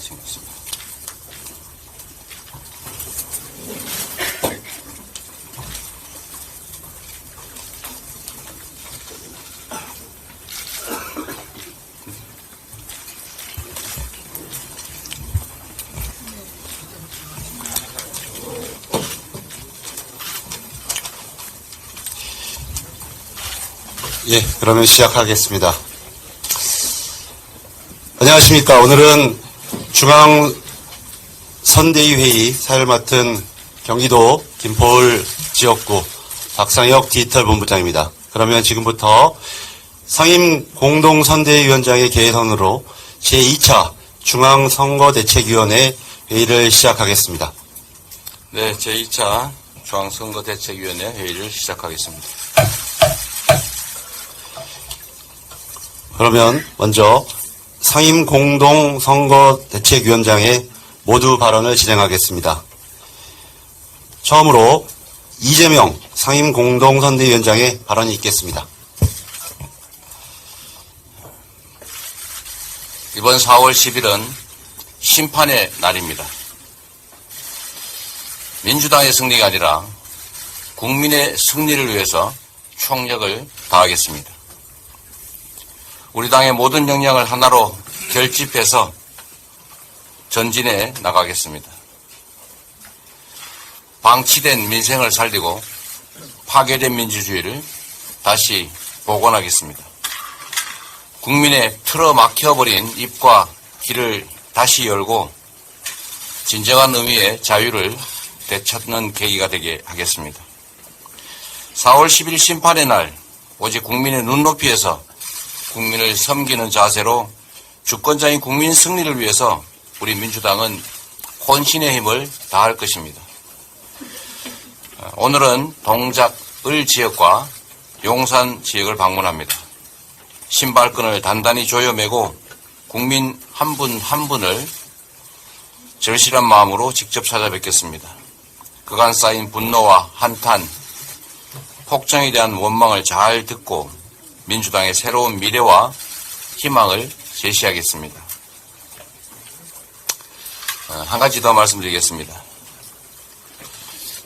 생겼습니다. 예, 그러면 시작하겠습니다. 안녕하십니까. 오늘은 중앙선대위 회의 사회를 맡은 경기도 김포을 지역구 박상혁 디지털 본부장입니다. 그러면 지금부터 상임공동선대위원장의 개선으로 제2차 중앙선거대책위원회 회의를 시작하겠습니다. 네, 제2차 중앙선거대책위원회 회의를 시작하겠습니다. 그러면 먼저 상임공동선거대책위원장의 모두 발언을 진행하겠습니다. 처음으로 이재명 상임공동선대위원장의 발언이 있겠습니다. 이번 4월 10일은 심판의 날입니다. 민주당의 승리가 아니라 국민의 승리를 위해서 총력을 다하겠습니다. 우리 당의 모든 역량을 하나로 결집해서 전진해 나가겠습니다. 방치된 민생을 살리고 파괴된 민주주의를 다시 복원하겠습니다. 국민의 틀어막혀버린 입과 귀를 다시 열고 진정한 의미의 자유를 되찾는 계기가 되게 하겠습니다. 4월 10일 심판의 날 오직 국민의 눈높이에서 국민을 섬기는 자세로 주권자인 국민 승리를 위해서 우리 민주당은 혼신의 힘을 다할 것입니다. 오늘은 동작을 지역과 용산 지역을 방문합니다. 신발끈을 단단히 조여매고 국민 한 분 한 분을 절실한 마음으로 직접 찾아뵙겠습니다. 그간 쌓인 분노와 한탄, 폭정에 대한 원망을 잘 듣고 민주당의 새로운 미래와 희망을 제시하겠습니다. 한 가지 더 말씀드리겠습니다.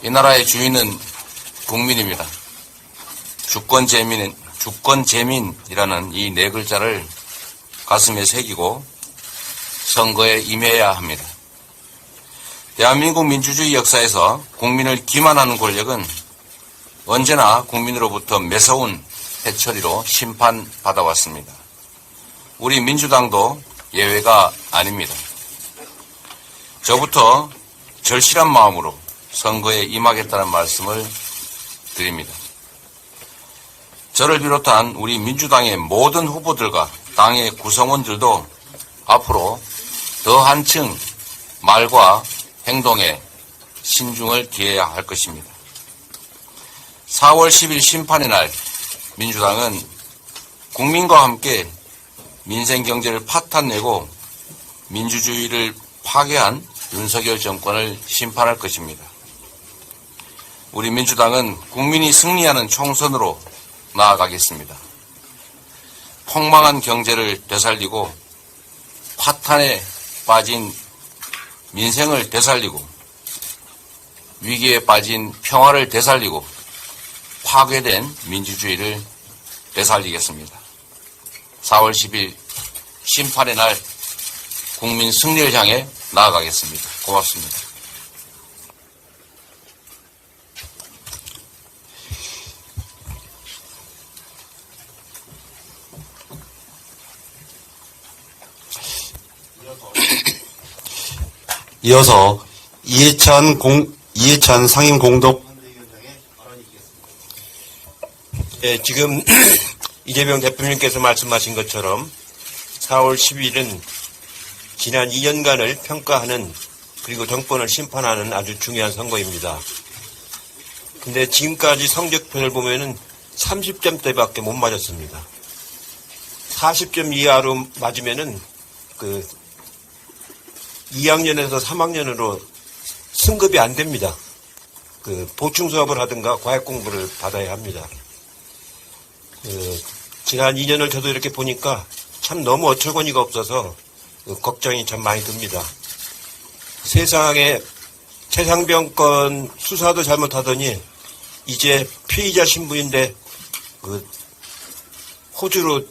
이 나라의 주인은 국민입니다. 주권재민이라는 이 네 글자를 가슴에 새기고 선거에 임해야 합니다. 대한민국 민주주의 역사에서 국민을 기만하는 권력은 언제나 국민으로부터 매서운 해처리로 심판받아왔습니다. 우리 민주당도 예외가 아닙니다. 저부터 절실한 마음으로 선거에 임하겠다는 말씀을 드립니다. 저를 비롯한 우리 민주당의 모든 후보들과 당의 구성원들도 앞으로 더 한층 말과 행동에 신중을 기해야 할 것입니다. 4월 10일 심판의 날 민주당은 국민과 함께 민생 경제를 파탄내고 민주주의를 파괴한 윤석열 정권을 심판할 것입니다. 우리 민주당은 국민이 승리하는 총선으로 나아가겠습니다. 폭망한 경제를 되살리고 파탄에 빠진 민생을 되살리고 위기에 빠진 평화를 되살리고 파괴된 민주주의를 되살리겠습니다. 4월 10일 심판의 날 국민 승리를 향해 나아가겠습니다. 고맙습니다. 이어서 이해찬 상임공동 예, 지금 이재명 대표님께서 말씀하신 것처럼 4월 10일은 지난 2년간을 평가하는 그리고 정권을 심판하는 아주 중요한 선거입니다. 근데 지금까지 성적표를 보면은 30점대밖에 못 맞았습니다. 40점 이하로 맞으면은 2학년에서 3학년으로 승급이 안 됩니다. 보충 수업을 하든가 과외 공부를 받아야 합니다. 지난 2년을 저도 이렇게 보니까 참 너무 어처구니가 없어서 걱정이 참 많이 듭니다. 세상에 최상병 건 수사도 잘못하더니 이제 피의자 신분인데 호주로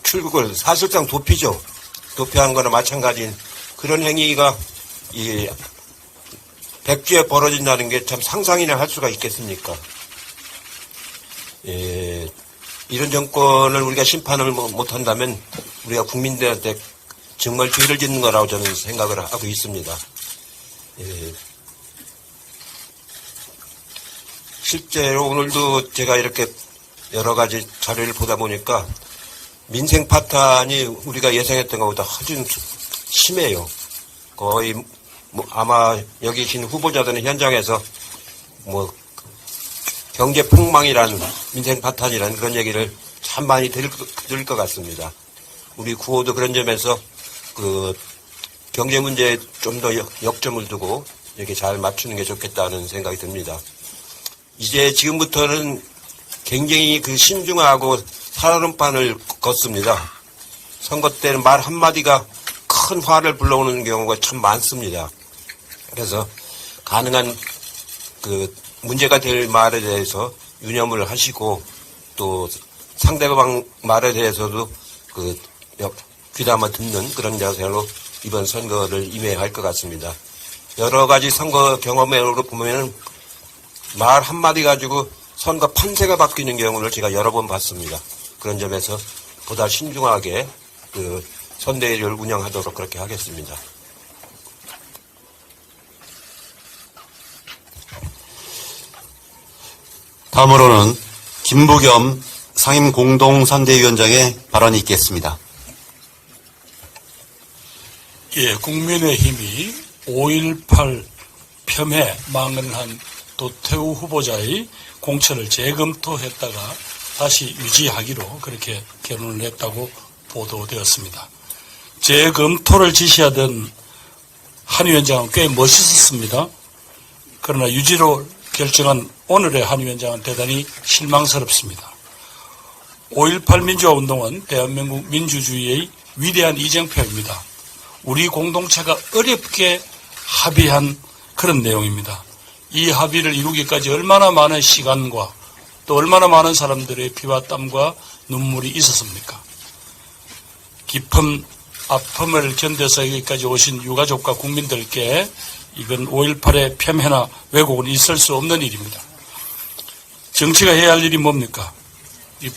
출국을 사실상 도피한 거나 마찬가지인 그런 행위가 이 백주에 벌어진다는 게 참 상상이나 할 수가 있겠습니까? 예, 이런 정권을 우리가 심판을 못한다면 우리가 국민들한테 정말 죄를 짓는 거라고 저는 생각을 하고 있습니다. 예, 실제로 오늘도 제가 이렇게 여러 가지 자료를 보다 보니까 민생 파탄이 우리가 예상했던 것보다 훨씬 심해요. 거의 아마 여기 계신 후보자들은 현장에서 경제 폭망이라는 민생 파탄이라는 그런 얘기를 참 많이 들을 것 같습니다. 우리 구호도 그런 점에서 경제 문제에 좀 더 역점을 두고 이렇게 잘 맞추는 게 좋겠다는 생각이 듭니다. 이제 지금부터는 굉장히 신중하고 살얼음판을 걷습니다. 선거 때는 말 한마디가 큰 화를 불러오는 경우가 참 많습니다. 그래서 가능한 문제가 될 말에 대해서 유념을 하시고 또 상대방 말에 대해서도 귀담아 듣는 그런 자세로 이번 선거를 임해야 할 것 같습니다. 여러 가지 선거 경험으로 보면 말 한마디 가지고 선거 판세가 바뀌는 경우를 제가 여러 번 봤습니다. 그런 점에서 보다 신중하게 선대위를 운영하도록 그렇게 하겠습니다. 다음으로는 김부겸 상임공동선대위원장의 발언이 있겠습니다. 예, 국민의힘이 5.18 폄훼 망언을 한 도태우 후보자의 공천을 재검토했다가 다시 유지하기로 그렇게 결론을 냈다고 보도되었습니다. 재검토를 지시하던 한 위원장은 꽤 멋있었습니다. 그러나 유지로 결정한 오늘의 한 위원장은 대단히 실망스럽습니다. 5.18 민주화운동은 대한민국 민주주의의 위대한 이정표입니다. 우리 공동체가 어렵게 합의한 그런 내용입니다. 이 합의를 이루기까지 얼마나 많은 시간과 또 얼마나 많은 사람들의 피와 땀과 눈물이 있었습니까? 깊은 아픔을 견뎌서 여기까지 오신 유가족과 국민들께 이건 5.18의 폄훼나 왜곡은 있을 수 없는 일입니다. 정치가 해야 할 일이 뭡니까?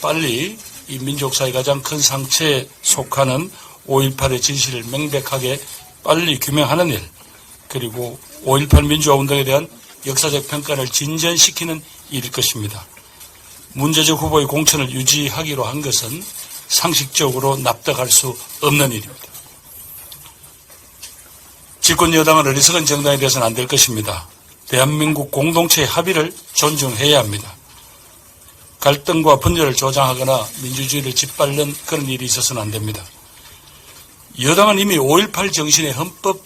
빨리 이 민족사의 가장 큰 상처에 속하는 5.18의 진실을 명백하게 빨리 규명하는 일, 그리고 5.18 민주화운동에 대한 역사적 평가를 진전시키는 일일 것입니다. 문제적 후보의 공천을 유지하기로 한 것은 상식적으로 납득할 수 없는 일입니다. 집권 여당은 어리석은 정당이 되어서는 안 될 것입니다. 대한민국 공동체의 합의를 존중해야 합니다. 갈등과 분열을 조장하거나 민주주의를 짓밟는 그런 일이 있어서는 안 됩니다. 여당은 이미 5.18 정신의 헌법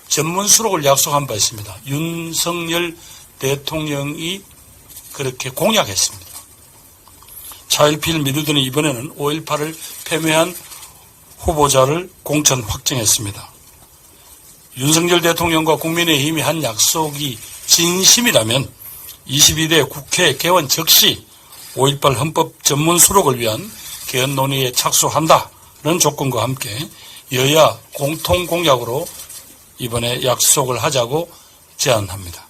전문 수록을 약속한 바 있습니다. 윤석열 대통령이 그렇게 공약했습니다. 차일피일 미루더니 이번에는 5.18을 폄훼한 후보자를 공천 확정했습니다. 윤석열 대통령과 국민의힘이 한 약속이 진심이라면 22대 국회 개원 즉시 5.18 헌법 전문 수록을 위한 개헌 논의에 착수한다는 조건과 함께 여야 공통 공약으로 이번에 약속을 하자고 제안합니다.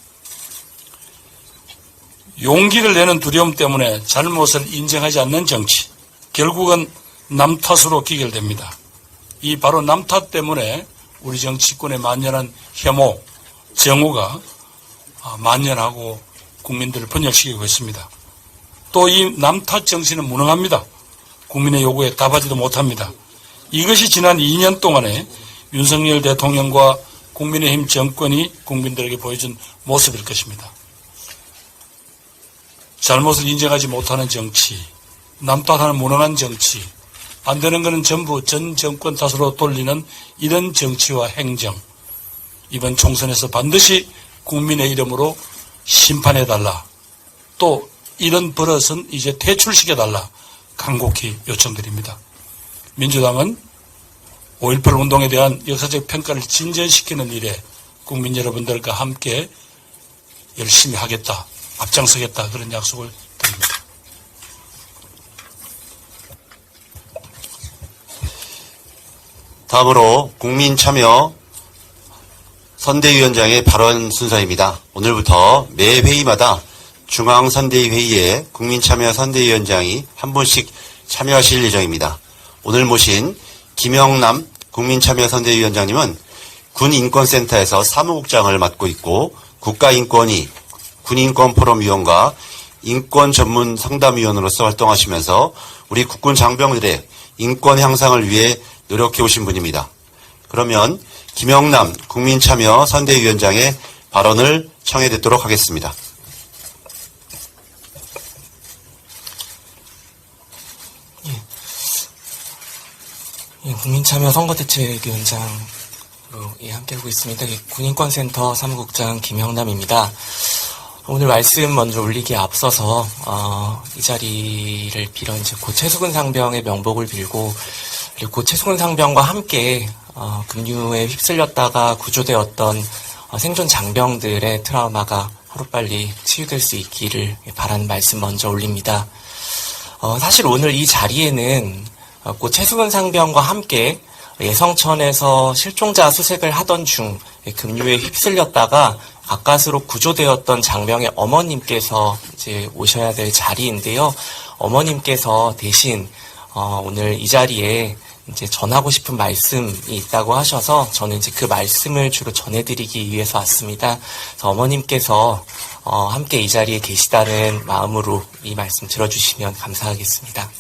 용기를 내는 두려움 때문에 잘못을 인정하지 않는 정치, 결국은 남 탓으로 기결됩니다. 이 바로 남 탓 때문에 우리 정치권에 만연한 혐오, 정오가 만연하고 국민들을 분열시키고 있습니다. 또 이 남 탓 정신은 무능합니다. 국민의 요구에 답하지도 못합니다. 이것이 지난 2년 동안에 윤석열 대통령과 국민의힘 정권이 국민들에게 보여준 모습일 것입니다. 잘못을 인정하지 못하는 정치, 남 탓하는 무능한 정치, 안 되는 것은 전부 전 정권 탓으로 돌리는 이런 정치와 행정, 이번 총선에서 반드시 국민의 이름으로 심판해달라. 또 이런 버릇은 이제 퇴출시켜달라. 간곡히 요청드립니다. 민주당은 5.18 운동에 대한 역사적 평가를 진전시키는 일에 국민 여러분들과 함께 열심히 하겠다, 앞장서겠다, 그런 약속을 드립니다. 다음으로 국민참여 선대위원장의 발언 순서입니다. 오늘부터 매 회의마다 중앙선대위 회의에 국민참여 선대위원장이 한 분씩 참여하실 예정입니다. 오늘 모신 김영남 국민참여 선대위원장님은 군인권센터에서 사무국장을 맡고 있고 국가인권위 군인권포럼위원과 인권전문상담위원으로서 활동하시면서 우리 국군 장병들의 인권 향상을 위해 노력해 오신 분입니다. 그러면 김영남 국민참여 선대위원장의 발언을 청해 듣도록 하겠습니다. 국민참여 선거대책위원장으로 함께하고 있습니다. 군인권센터 사무국장 김영남입니다. 오늘 말씀 먼저 올리기에 앞서서 이 자리를 빌어 이제 고 최수근 상병의 명복을 빌고, 그리고 고 최수근 상병과 함께 급류에 휩쓸렸다가 구조되었던 생존 장병들의 트라우마가 하루빨리 치유될 수 있기를 바라는 말씀 먼저 올립니다. 사실 오늘 이 자리에는 고 최수근 상병과 함께 예성천에서 실종자 수색을 하던 중 급류에 휩쓸렸다가 가까스로 구조되었던 장병의 어머님께서 이제 오셔야 될 자리인데요. 어머님께서 대신 오늘 이 자리에 이제 전하고 싶은 말씀이 있다고 하셔서 저는 이제 그 말씀을 주로 전해드리기 위해서 왔습니다. 그래서 어머님께서 함께 이 자리에 계시다는 마음으로 이 말씀 들어주시면 감사하겠습니다.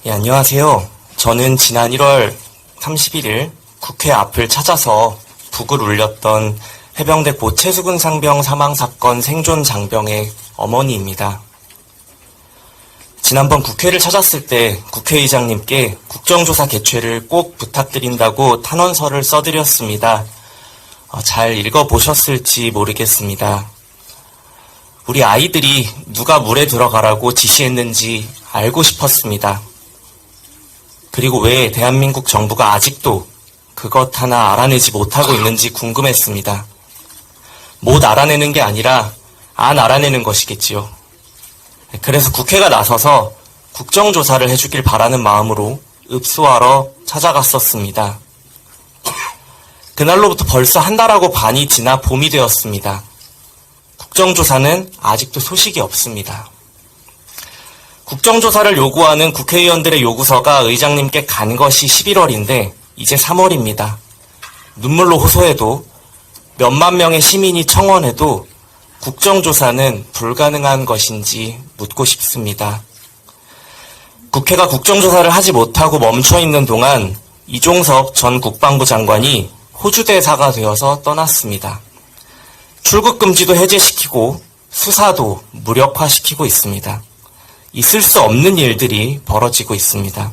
예, 안녕하세요. 저는 지난 1월 31일 국회 앞을 찾아서 북을 울렸던 해병대 고 최수근 상병 사망사건 생존 장병의 어머니입니다. 지난번 국회를 찾았을 때 국회의장님께 국정조사 개최를 꼭 부탁드린다고 탄원서를 써드렸습니다. 잘 읽어보셨을지 모르겠습니다. 우리 아이들이 누가 물에 들어가라고 지시했는지 알고 싶었습니다. 그리고 왜 대한민국 정부가 아직도 그것 하나 알아내지 못하고 있는지 궁금했습니다. 못 알아내는 게 아니라 안 알아내는 것이겠지요. 그래서 국회가 나서서 국정조사를 해주길 바라는 마음으로 읍소하러 찾아갔었습니다. 그날로부터 벌써 한 달하고 반이 지나 봄이 되었습니다. 국정조사는 아직도 소식이 없습니다. 국정조사를 요구하는 국회의원들의 요구서가 의장님께 간 것이 11월인데 이제 3월입니다. 눈물로 호소해도 몇만 명의 시민이 청원해도 국정조사는 불가능한 것인지 묻고 싶습니다. 국회가 국정조사를 하지 못하고 멈춰있는 동안 이종석 전 국방부 장관이 호주 대사가 되어서 떠났습니다. 출국 금지도 해제시키고 수사도 무력화시키고 있습니다. 있을 수 없는 일들이 벌어지고 있습니다.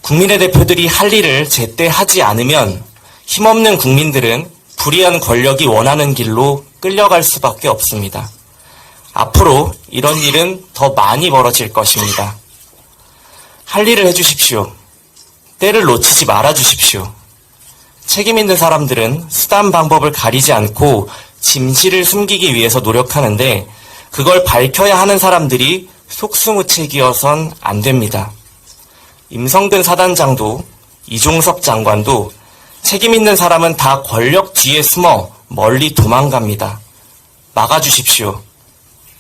국민의 대표들이 할 일을 제때 하지 않으면 힘없는 국민들은 불의한 권력이 원하는 길로 끌려갈 수밖에 없습니다. 앞으로 이런 일은 더 많이 벌어질 것입니다. 할 일을 해주십시오. 때를 놓치지 말아주십시오. 책임 있는 사람들은 수단 방법을 가리지 않고 진실을 숨기기 위해서 노력하는데 그걸 밝혀야 하는 사람들이 속수무책이어선 안 됩니다. 임성근 사단장도 이종석 장관도 책임 있는 사람은 다 권력 뒤에 숨어 멀리 도망갑니다. 막아주십시오.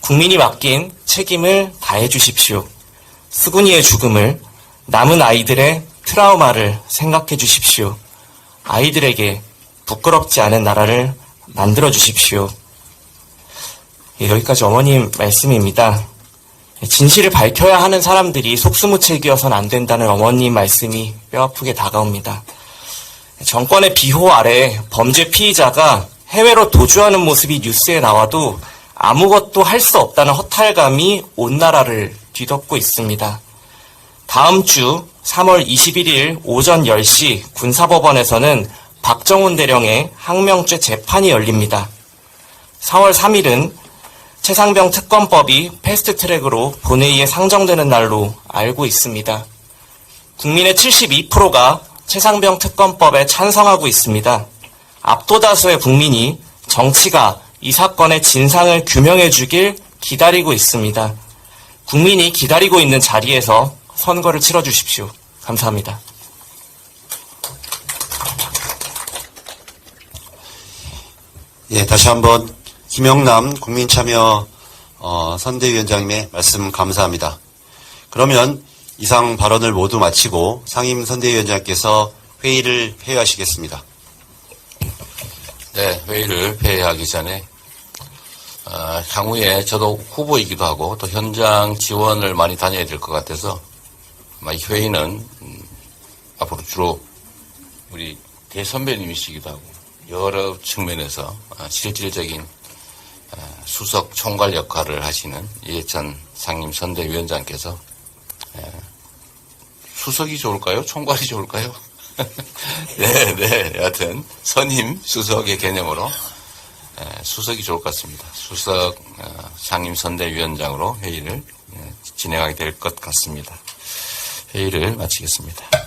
국민이 맡긴 책임을 다해 주십시오. 수근이의 죽음을, 남은 아이들의 트라우마를 생각해 주십시오. 아이들에게 부끄럽지 않은 나라를 만들어 주십시오. 예, 여기까지 어머님 말씀입니다. 진실을 밝혀야 하는 사람들이 속수무책이어서는 안 된다는 어머님 말씀이 뼈아프게 다가옵니다. 정권의 비호 아래 범죄 피의자가 해외로 도주하는 모습이 뉴스에 나와도 아무것도 할 수 없다는 허탈감이 온 나라를 뒤덮고 있습니다. 다음 주 3월 21일 오전 10시 군사법원에서는 박정훈 대령의 항명죄 재판이 열립니다. 4월 3일은 최상병 특검법이 패스트트랙으로 본회의에 상정되는 날로 알고 있습니다. 국민의 72%가 최상병 특검법에 찬성하고 있습니다. 압도다수의 국민이 정치가 이 사건의 진상을 규명해 주길 기다리고 있습니다. 국민이 기다리고 있는 자리에서 선거를 치러 주십시오. 감사합니다. 예, 다시 한번 김영남 국민참여 선대위원장님의 말씀 감사합니다. 그러면 이상 발언을 모두 마치고 상임 선대위원장께서 회의를 폐회하시겠습니다. 네, 회의를 폐회하기 전에 향후에 저도 후보이기도 하고 또 현장 지원을 많이 다녀야 될 것 같아서 아마 이 회의는 앞으로 주로 우리 대선배님이시기도 하고 여러 측면에서 실질적인 수석 총괄 역할을 하시는 이해찬 상임 선대위원장께서 수석이 좋을까요? 총괄이 좋을까요? 네, 여하튼 선임 수석의 개념으로 수석이 좋을 것 같습니다. 수석 상임 선대위원장으로 회의를 진행하게 될 것 같습니다. 회의를 마치겠습니다.